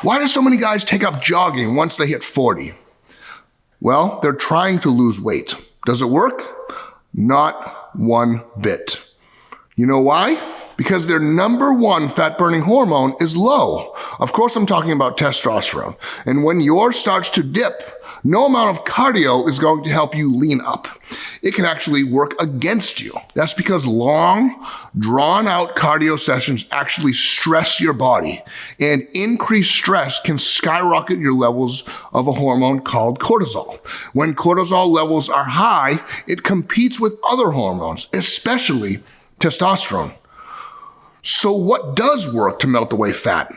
Why do so many guys take up jogging once they hit 40? Well, they're trying to lose weight. Does it work? Not one bit. You know why? Because their number one fat-burning hormone is low. Of course, I'm talking about testosterone. And when yours starts to dip, no amount of cardio is going to help you lean up. It can actually work against you. That's because long, drawn-out cardio sessions actually stress your body. And increased stress can skyrocket your levels of a hormone called cortisol. When cortisol levels are high, it competes with other hormones, especially testosterone. So what does work to melt away fat?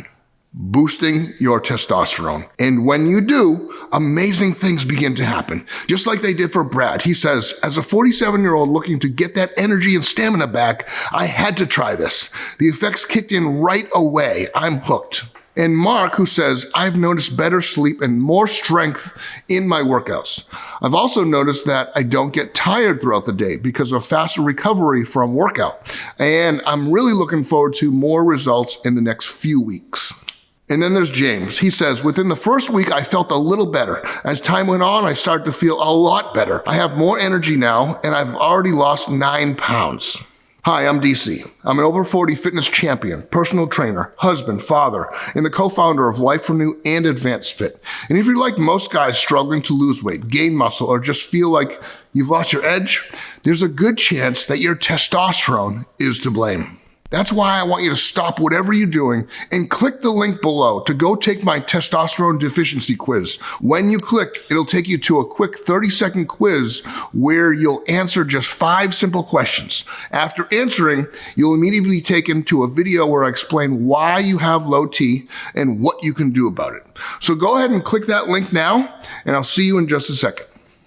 Boosting your testosterone. And when you do, amazing things begin to happen. Just like they did for Brad. He says, as a 47-year-old looking to get that energy and stamina back, I had to try this. The effects kicked in right away. I'm hooked. And Mark, who says, I've noticed better sleep and more strength in my workouts. I've also noticed that I don't get tired throughout the day because of faster recovery from workout. And I'm really looking forward to more results in the next few weeks. And then there's James. He says, within the first week, I felt a little better. As time went on, I started to feel a lot better. I have more energy now, and I've already lost 9 pounds. Hi, I'm DC. I'm an over 40 fitness champion, personal trainer, husband, father, and the co-founder of LIFERENU and Advanced Fit. And if you're like most guys struggling to lose weight, gain muscle, or just feel like you've lost your edge, there's a good chance that your testosterone is to blame. That's why I want you to stop whatever you're doing and click the link below to go take my testosterone deficiency quiz. When you click, it'll take you to a quick 30-second quiz where you'll answer just 5 simple questions. After answering, you'll immediately be taken to a video where I explain why you have low T and what you can do about it. So go ahead and click that link now, and I'll see you in just a second.